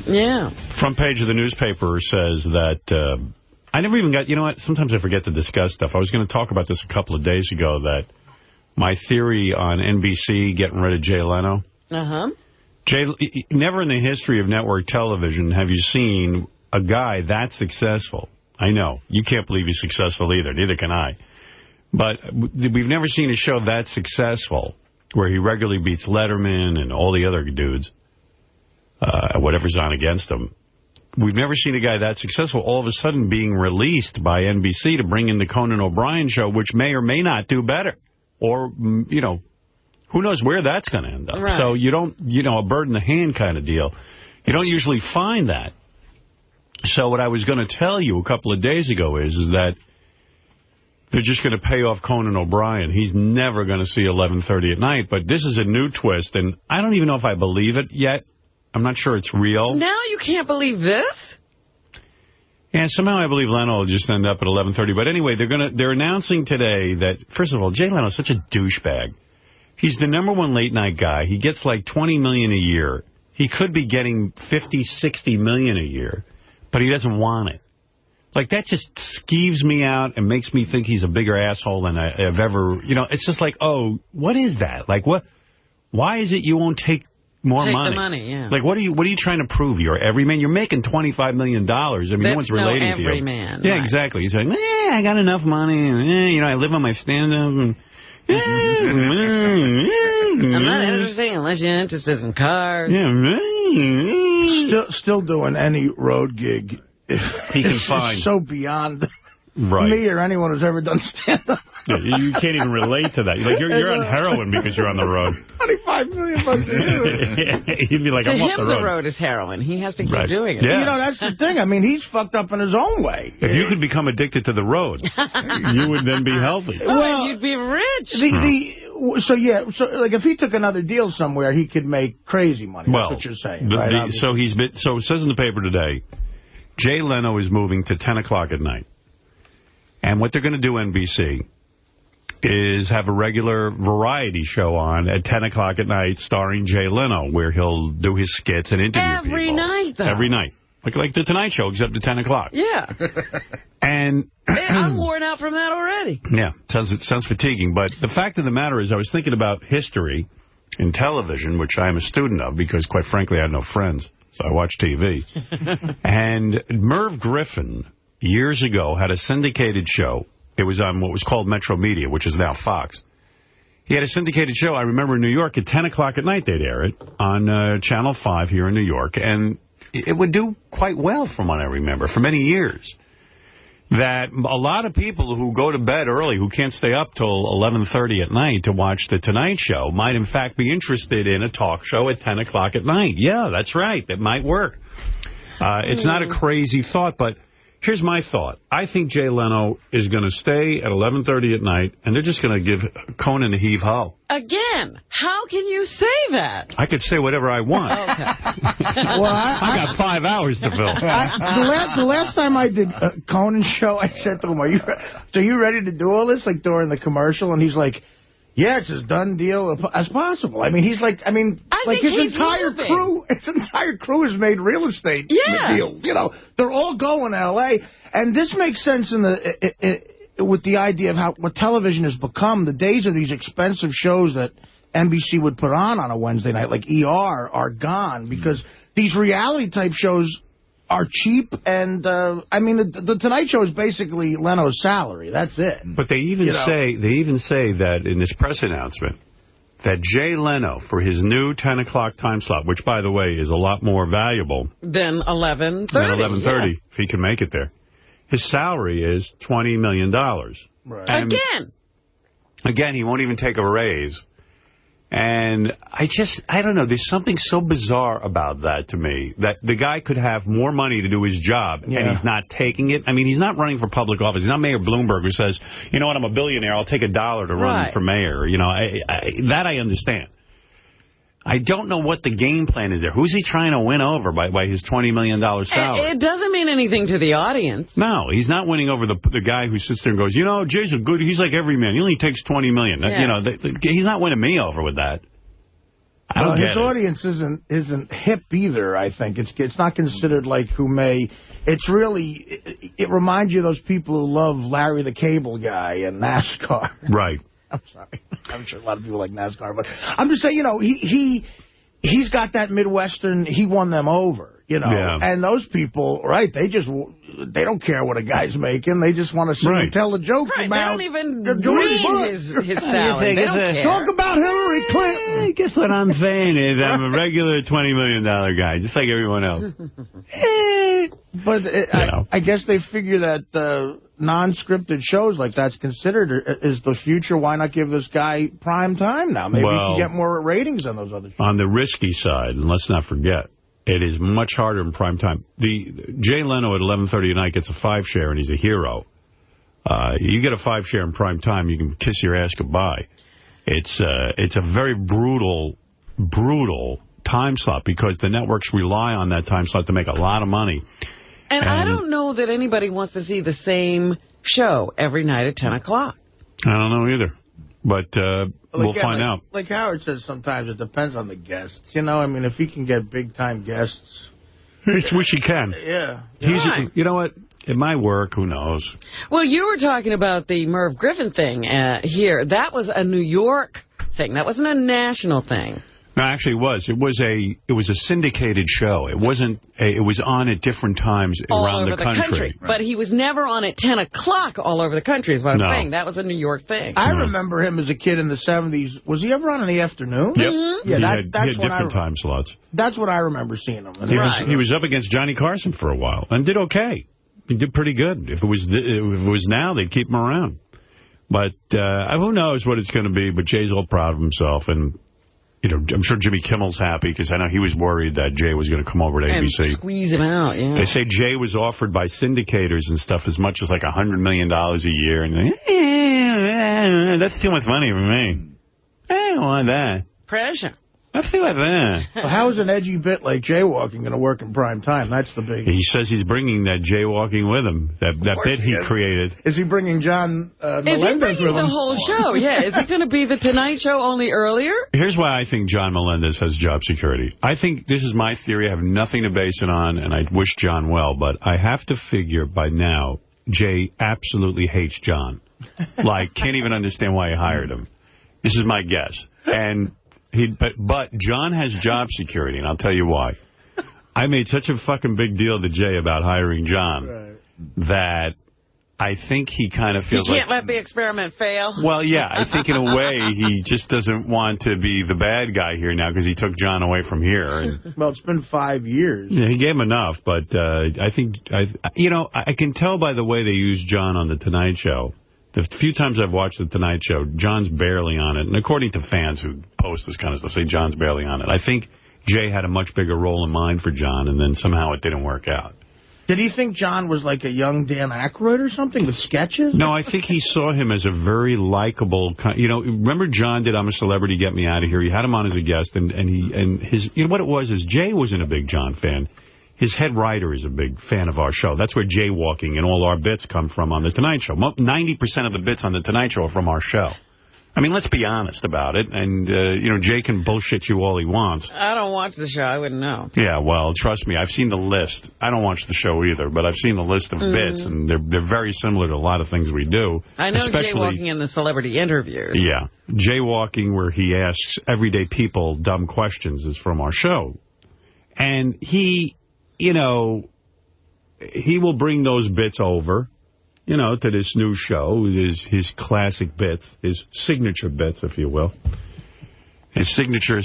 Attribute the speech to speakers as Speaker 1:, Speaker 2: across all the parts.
Speaker 1: Yeah.
Speaker 2: Front page of the newspaper says that, I never even got, you know what, sometimes I forget to discuss stuff. I was going to talk about this a couple of days ago, that my theory on NBC getting rid of Jay Leno. Never in the history of network television have you seen a guy that successful. I know, you can't believe he's successful either, neither can I. But we've never seen a show that successful where he regularly beats Letterman and all the other dudes, whatever's on against him. We've never seen a guy that successful all of a sudden being released by NBC to bring in the Conan O'Brien show, which may or may not do better. Or, you know, who knows where that's going to end up. Right. So you don't, you know, a bird in the hand kind of deal. You don't usually find that. So what I was going to tell you a couple of days ago is that they're just going to pay off Conan O'Brien. He's never going to see 11:30 at night. But this is a new twist, and I don't even know if I believe it yet. I'm not sure it's real.
Speaker 1: Now you can't believe this?
Speaker 2: Yeah, somehow I believe Leno will just end up at 11:30. But anyway, they're announcing today that, first of all, Jay Leno's such a douchebag. He's the #1 late-night guy. He gets like $20 million a year. He could be getting $50, $60 million a year, but he doesn't want it. Like, that just skeeves me out and makes me think he's a bigger asshole than I've ever... You know, it's just like, oh, what is that? Like, what? Why is it you won't take money?
Speaker 1: Take the money, yeah.
Speaker 2: Like, what are you trying to prove? You're every man. You're making $25 million. I mean, no one's relating to you.
Speaker 1: Every man.
Speaker 2: Yeah,
Speaker 1: right.
Speaker 2: Exactly. He's like, I got enough money. And, you know, I live on my stand-up. And,
Speaker 1: I'm not interested unless you're interested in cars.
Speaker 2: Yeah.
Speaker 3: Still doing any road gig.
Speaker 2: He can find.
Speaker 3: So beyond
Speaker 2: right.
Speaker 3: me or anyone who's ever done stand-up.
Speaker 2: Yeah, you can't even relate to that. Like you're on heroin because you're on the road.
Speaker 3: $25 million a year.
Speaker 2: You'd be like, I'm off the road.
Speaker 1: The road is heroin. He has to keep
Speaker 2: right.
Speaker 1: doing it.
Speaker 2: Yeah.
Speaker 3: You know, that's the thing. I mean, he's fucked up in his own way.
Speaker 2: If you could become addicted to the road, you would then be healthy.
Speaker 1: Well, you'd be rich.
Speaker 3: So like if he took another deal somewhere, he could make crazy money.
Speaker 2: Well,
Speaker 3: that's what you're saying. Right?
Speaker 2: So it says in the paper today, Jay Leno is moving to 10 o'clock at night. And what they're going to do, NBC, is have a regular variety show on at 10 o'clock at night starring Jay Leno, where he'll do his skits and interview people.
Speaker 1: Every night, though.
Speaker 2: Every night. Like the Tonight Show, except at 10 o'clock.
Speaker 1: Yeah.
Speaker 2: And
Speaker 1: I'm worn out from that already.
Speaker 2: Yeah, it sounds fatiguing. But the fact of the matter is I was thinking about history in television, which I'm a student of because, quite frankly, I had no friends. So I watch TV. And Merv Griffin, years ago, had a syndicated show. It was on what was called Metro Media, which is now Fox. He had a syndicated show, I remember in New York, at 10 o'clock at night they'd air it on Channel 5 here in New York. And it would do quite well from what I remember for many years. That a lot of people who go to bed early, who can't stay up till 11:30 at night to watch The Tonight Show, might in fact be interested in a talk show at 10 o'clock at night. Yeah, that's right. That might work. It's not a crazy thought, but here's my thought. I think Jay Leno is going to stay at 11:30 at night, and they're just going to give Conan a heave-ho.
Speaker 1: Again, how can you say that?
Speaker 2: I could say whatever I want.
Speaker 1: Okay.
Speaker 3: Well,
Speaker 2: I got 5 hours to fill.
Speaker 3: The last time I did a Conan show, I said to him, are you ready to do all this? Like during the commercial, and he's like, yeah, it's as done deal as possible. I mean, he's like, like his entire crew has made real estate deals. You know, they're all going to L.A. And this makes sense with the idea of what television has become. The days of these expensive shows that NBC would put on a Wednesday night, like ER, are gone because these reality-type shows are cheap, and the Tonight Show is basically Leno's salary. That's it.
Speaker 2: But they even say that in this press announcement that Jay Leno, for his new 10 o'clock time slot, which by the way is a lot more valuable
Speaker 1: than 11:30.
Speaker 2: If he can make it there, his salary is $20 million.
Speaker 3: Right.
Speaker 1: Again,
Speaker 2: he won't even take a raise. And I don't know, there's something so bizarre about that to me, that the guy could have more money to do his job, and he's not taking it. I mean, he's not running for public office. He's not Mayor Bloomberg who says, you know what, I'm a billionaire, I'll take $1 to run for mayor. You know, that I understand. I don't know what the game plan is there. Who's he trying to win over by his $20 million salary?
Speaker 1: It doesn't mean anything to the audience.
Speaker 2: No, he's not winning over the guy who sits there and goes, you know, Jay's he's like every man. He only takes $20 million. Yeah. You know, he's not winning me over with that. I don't get
Speaker 3: his
Speaker 2: it.
Speaker 3: audience isn't hip either, I think. It's not considered like who may... It's really... It reminds you of those people who love Larry the Cable Guy and NASCAR.
Speaker 2: Right.
Speaker 3: I'm sorry. I'm sure a lot of people like NASCAR, but I'm just saying, you know, he's got that Midwestern... He won them over, you know.
Speaker 2: Yeah.
Speaker 3: And those people, right, they don't care what a guy's making. They just want to see him tell a joke about...
Speaker 1: They don't even read his salary. They don't care.
Speaker 3: Talk about Hillary Clinton.
Speaker 2: I guess what I'm saying is I'm a regular $20 million guy, just like everyone else.
Speaker 3: But I guess they figure that non-scripted shows like that's considered is the future. Why not give this guy prime time now? Maybe he can get more ratings than those other shows.
Speaker 2: On the risky side, and let's not forget, it is much harder in prime time. Jay Leno at 11:30 at night gets a 5 share, and he's a hero. You get a 5 share in prime time, you can kiss your ass goodbye. It's a very brutal time slot because the networks rely on that time slot to make a lot of money.
Speaker 1: And I don't know that anybody wants to see the same show every night at 10 o'clock.
Speaker 2: I don't know either. But we'll find out.
Speaker 3: Like Howard says, sometimes it depends on the guests. You know, I mean, if he can get big-time guests...
Speaker 2: Which he can.
Speaker 3: Yeah.
Speaker 2: You know what? It might work. Who knows? Well,
Speaker 1: you were talking about the Merv Griffin thing here. That was a New York thing. That wasn't a national thing.
Speaker 2: No, actually it was. It was a syndicated show. It wasn't. It was on at different times around the country.
Speaker 1: Right. But he was never on at 10 o'clock all over the country is what I'm saying. That was a New York thing.
Speaker 3: I remember him as a kid in the 70s. Was he ever on in the afternoon?
Speaker 2: Yep.
Speaker 1: Mm-hmm.
Speaker 3: Yeah,
Speaker 2: he had different time slots.
Speaker 3: That's what I remember seeing him.
Speaker 2: He was up against Johnny Carson for a while and did okay. He did pretty good. If it was now, they'd keep him around. But who knows what it's going to be. But Jay's all proud of himself. And, you know, I'm sure Jimmy Kimmel's happy because I know he was worried that Jay was going to come over to ABC.
Speaker 1: And squeeze him out, yeah.
Speaker 2: They say Jay was offered by syndicators and stuff as much as like $100 million a year. And that's too much money for me. I don't want that.
Speaker 1: Pressure.
Speaker 2: I feel like that.
Speaker 3: So how is an edgy bit like jaywalking going to work in prime time? That's the big...
Speaker 2: He says he's bringing that jaywalking with him, that bit he created.
Speaker 3: Is he bringing John Melendez with him?
Speaker 1: Is he bringing the whole show? Yeah. Is it going to be the Tonight Show only earlier?
Speaker 2: Here's why I think John Melendez has job security. I think this is my theory. I have nothing to base it on, and I wish John well, but I have to figure by now Jay absolutely hates John. Like, can't even understand why he hired him. This is my guess. And... But John has job security, and I'll tell you why. I made such a fucking big deal to Jay about hiring John that I think he kind of feels like...
Speaker 1: He can't let the experiment fail?
Speaker 2: Well, yeah, I think in a way he just doesn't want to be the bad guy here now because he took John away from here. And,
Speaker 3: well, it's been 5 years.
Speaker 2: Yeah, he gave him enough, but I think... I can tell by the way they use John on The Tonight Show. The few times I've watched The Tonight Show, John's barely on it. And according to fans who post this kind of stuff, say John's barely on it. I think Jay had a much bigger role in mind for John, and then somehow it didn't work out.
Speaker 3: Did he think John was like a young Dan Aykroyd or something with sketches?
Speaker 2: No, I think he saw him as a very likable... remember John did I'm a Celebrity, Get Me Out of Here? He had him on as a guest, and his... You know what it was is Jay wasn't a big John fan. His head writer is a big fan of our show. That's where jaywalking and all our bits come from on The Tonight Show. 90% of the bits on The Tonight Show are from our show. I mean, let's be honest about it. And, Jay can bullshit you all he wants.
Speaker 1: I don't watch the show. I wouldn't know.
Speaker 2: Yeah, well, trust me. I've seen the list. I don't watch the show either, but I've seen the list of bits, and they're very similar to a lot of things we do.
Speaker 1: I know jaywalking in the celebrity interviews.
Speaker 2: Yeah. Jaywalking where he asks everyday people dumb questions is from our show. And he will bring those bits over, to this new show, his classic bits, his signature bits, if you will. His signature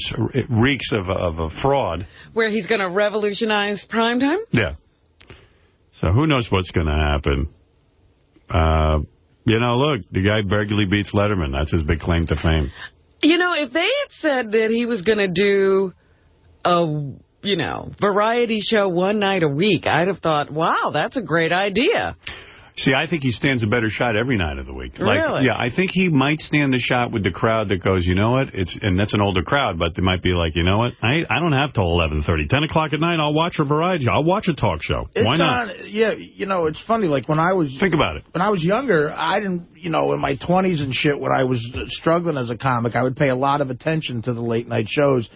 Speaker 2: reeks of a fraud. Where he's going to revolutionize primetime? Yeah. So who knows what's going to happen. Look, the guy barely beats Letterman. That's his big claim to fame. If they had said that he was going to do a... variety show one night a week, I'd have thought, wow, that's a great idea. See, I think he stands a better shot every night of the week.
Speaker 1: Really?
Speaker 2: Yeah, I think he might stand the shot with the crowd that goes, you know what, and that's an older crowd, but they might be like, you know what, I don't have till 11:30. 10 o'clock at night, I'll watch a variety. I'll watch a talk show. Why not?
Speaker 3: It's funny, like when I was...
Speaker 2: Think about it.
Speaker 3: When I was younger, I didn't, in my 20s and shit, when I was struggling as a comic, I would pay a lot of attention to the late night shows.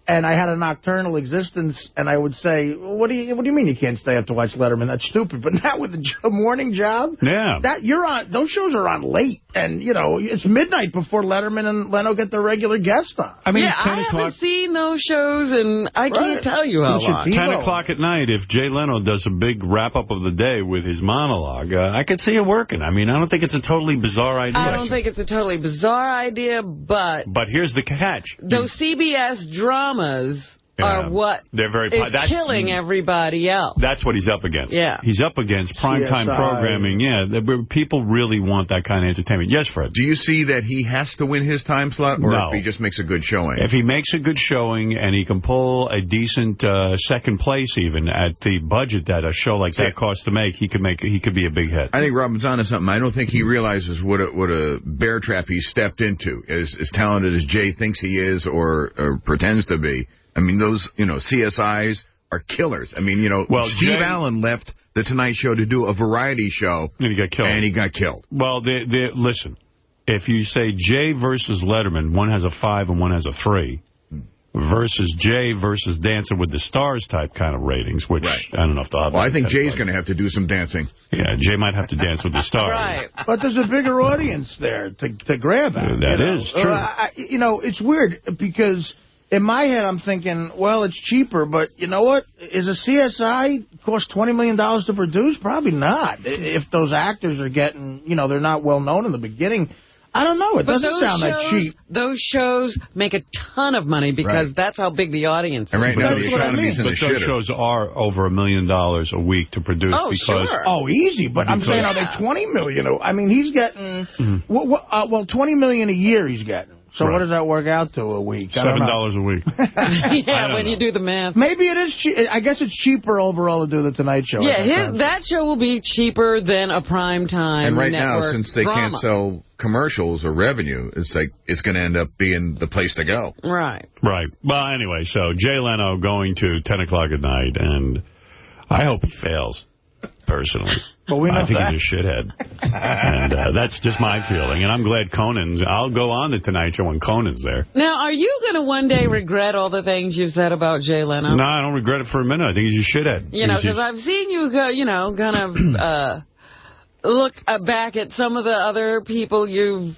Speaker 3: and I had a nocturnal existence, and I would say, what do you mean you can't stay up to watch Letterman? That's stupid. But now with the morning job, those shows are on late, and it's midnight before Letterman and Leno get their regular guest on.
Speaker 1: I mean, I haven't seen those shows, and I can't tell you how long.
Speaker 2: 10 o'clock at night, if Jay Leno does a big wrap-up of the day with his monologue, I could see it working. I mean, I don't think it's a totally bizarre idea.
Speaker 1: I don't think it's a totally bizarre idea, but
Speaker 2: here's the catch.
Speaker 1: Those CBS dramas are what is killing everybody else.
Speaker 2: That's what he's up against.
Speaker 1: Yeah.
Speaker 2: He's up against primetime programming. Yeah, people really want that kind of entertainment. Yes, Fred?
Speaker 4: Do you see that he has to win his time slot, or if he just makes a good showing?
Speaker 2: If he makes a good showing and he can pull a decent second place even at the budget that a show like that costs to make, he could be a big hit.
Speaker 4: I think Robin's onto something. I don't think he realizes what a bear trap he stepped into, as talented as Jay thinks he is or pretends to be. I mean, those, CSIs are killers. I mean, Steve Allen left The Tonight Show to do a variety show.
Speaker 2: And he got killed. Well, listen, if you say Jay versus Letterman, one has a 5 and one has a 3, versus Jay versus Dancing with the Stars type kind of ratings, which I don't know if they'll have.
Speaker 4: Well, I think Jay's going to have to do some dancing.
Speaker 2: Yeah, Jay might have to dance with the stars.
Speaker 1: Right.
Speaker 3: But there's a bigger audience there to grab at.
Speaker 2: That is true.
Speaker 3: It's weird because in my head, I'm thinking, well, it's cheaper, but you know what? Is a CSI cost $20 million to produce? Probably not. If those actors are getting, they're not well known in the beginning. I don't know. It doesn't sound that cheap.
Speaker 1: Those shows make a ton of money because that's how big the audience is.
Speaker 4: And right now the economy's in the shitter.
Speaker 2: Those shows are over $1 million a week to produce.
Speaker 1: Oh, sure.
Speaker 3: Oh, easy. But I'm saying, are they $20 million? I mean, he's getting, $20 million a year he's getting. So what does that work out to a week?
Speaker 2: $7 a week.
Speaker 1: Yeah, when you do the math.
Speaker 3: Maybe it is. I guess it's cheaper overall to do the Tonight Show.
Speaker 1: Yeah, that show will be cheaper than a primetime
Speaker 4: And right
Speaker 1: network
Speaker 4: now, since they can't sell commercials or revenue, it's like it's going to end up being the place to go.
Speaker 1: Right.
Speaker 2: Right. Well, anyway, so Jay Leno going to 10 o'clock at night, and I hope he fails. Personally, I think he's a shithead, and that's just my feeling. And I'm glad I'll go on the Tonight Show when Conan's there.
Speaker 1: Now, are you going to one day regret all the things you've said about Jay Leno?
Speaker 2: No, I don't regret it for a minute. I think he's a shithead.
Speaker 1: Because I've seen you, kind of look back at some of the other people you've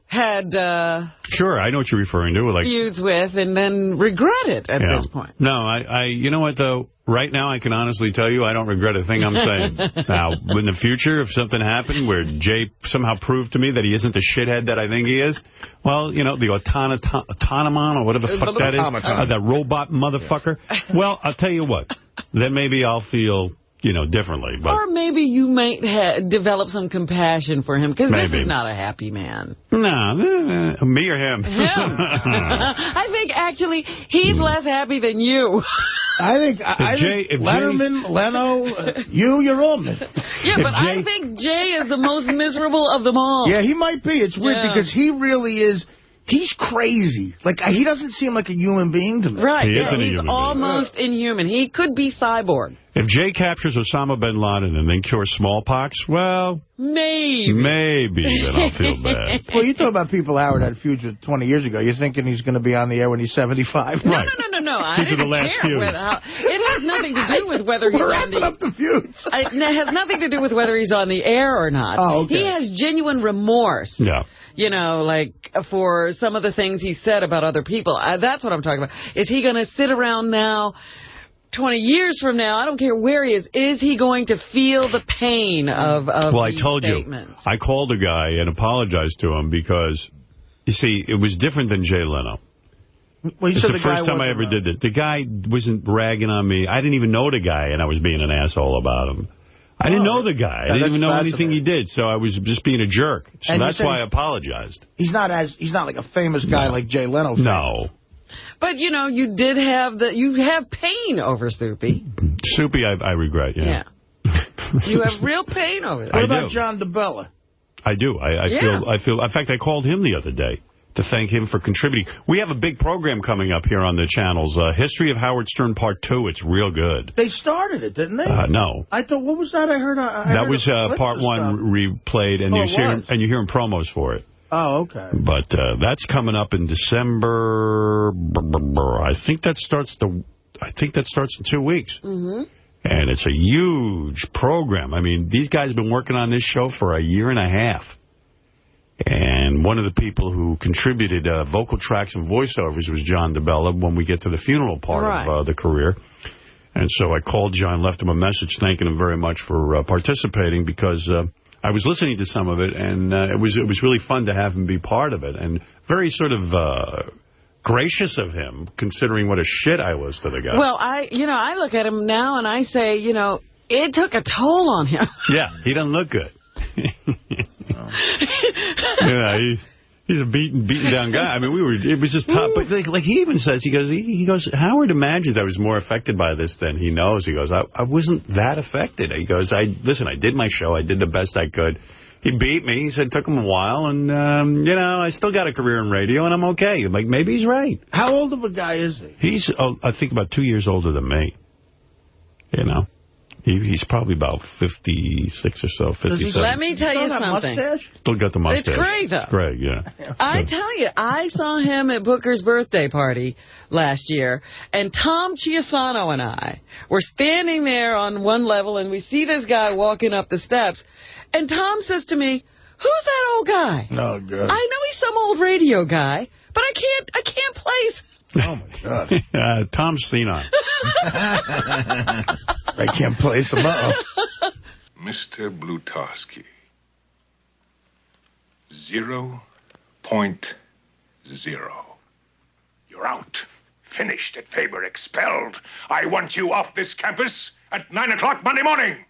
Speaker 1: had
Speaker 2: sure, I know what you're referring to. Like
Speaker 1: feuds with, and then regret it at this point.
Speaker 2: No, I you know what, though? Right now, I can honestly tell you I don't regret a thing I'm saying. Now, in the future, if something happened where Jay somehow proved to me that he isn't the shithead that I think he is, well, the autonomon or whatever the fuck that is, that robot motherfucker, well, I'll tell you what, then maybe I'll feel differently. But
Speaker 1: or maybe you might develop some compassion for him, because this is not a happy man.
Speaker 2: No, me or him?
Speaker 1: Him. I think, actually, he's less happy than you.
Speaker 3: I think Letterman, Leno, you're all miserable.
Speaker 1: Yeah, but I think Jay is the most miserable of them all.
Speaker 3: Yeah, he might be. It's weird because he really is. He's crazy. Like, he doesn't seem like a human being to me.
Speaker 1: Right, he's almost inhuman. He could be cyborg.
Speaker 2: If Jay captures Osama bin Laden and then cures smallpox, well... Maybe then I'll feel bad.
Speaker 3: Well, you talk about people Howard had feuds with 20 years ago. You're thinking he's going to be on the air when he's 75?
Speaker 1: No.
Speaker 2: These are the last feuds.
Speaker 1: It has nothing to do with whether he's on the...
Speaker 3: up the feuds.
Speaker 1: It has nothing to do with whether he's on the air or not.
Speaker 3: Oh, okay.
Speaker 1: He has genuine remorse.
Speaker 2: Yeah.
Speaker 1: Like, for some of the things he said about other people. That's what I'm talking about. Is he going to sit around now, 20 years from now, I don't care where he is he going to feel the pain of these statements?
Speaker 2: I called a guy and apologized to him because, you see, it was different than Jay Leno.
Speaker 3: Well,
Speaker 2: it's the first time I ever did it. The guy wasn't ragging on me. I didn't even know the guy, and I was being an asshole about him. I didn't know the guy. I didn't even know anything he did, so I was just being a jerk. So that's why I apologized.
Speaker 3: He's not like a famous guy like Jay Leno.
Speaker 2: No.
Speaker 1: But, you did have you have pain over Soupy.
Speaker 2: Soupy, I regret,
Speaker 1: yeah. You have real pain over that.
Speaker 3: What about John DeBella?
Speaker 2: I do. I feel. In fact, I called him the other day to thank him for contributing. We have a big program coming up here on the channels, History of Howard Stern Part 2. It's real good.
Speaker 3: They started it, didn't they?
Speaker 2: No.
Speaker 3: I thought, what was that I heard?
Speaker 2: That was Part 1 replayed, and you hear him promos for it.
Speaker 3: Oh, okay.
Speaker 2: But that's coming up in December. I think that starts in 2 weeks.
Speaker 1: Mm-hmm.
Speaker 2: And it's a huge program. I mean, these guys have been working on this show for a year and a half. And one of the people who contributed vocal tracks and voiceovers was John DeBella when we get to the funeral part of the career. And so I called John, left him a message thanking him very much for participating because I was listening to some of it, and it was really fun to have him be part of it. And very sort of gracious of him, considering what a shit I was to the guy.
Speaker 1: Well, I look at him now and I say, it took a toll on him.
Speaker 2: Yeah, he doesn't look good. He's a beaten down guy. I mean, it was just tough. But like he even says, he goes, Howard imagines I was more affected by this than he knows. He goes, I wasn't that affected. He goes, I did my show. I did the best I could. He beat me. He said it took him a while. And, I still got a career in radio, and I'm okay. Like, maybe he's right.
Speaker 3: How old of a guy is he?
Speaker 2: He's, I think, about 2 years older than me. He's probably about 56 or so, 57.
Speaker 1: Let me tell you something.
Speaker 2: Still got the mustache.
Speaker 1: It's great, though.
Speaker 2: It's great, yeah.
Speaker 1: I tell you, I saw him at Booker's birthday party last year, and Tom Chiasano and I were standing there on one level, and we see this guy walking up the steps, and Tom says to me, "Who's that old guy?"
Speaker 3: Oh, good.
Speaker 1: I know he's some old radio guy, but I can't place.
Speaker 3: Oh, my God.
Speaker 2: Tom's senile.
Speaker 3: I can't place him up.
Speaker 5: Mr. Blutarski. 0.0. You're out. Finished at Faber, expelled. I want you off this campus at 9 o'clock Monday morning.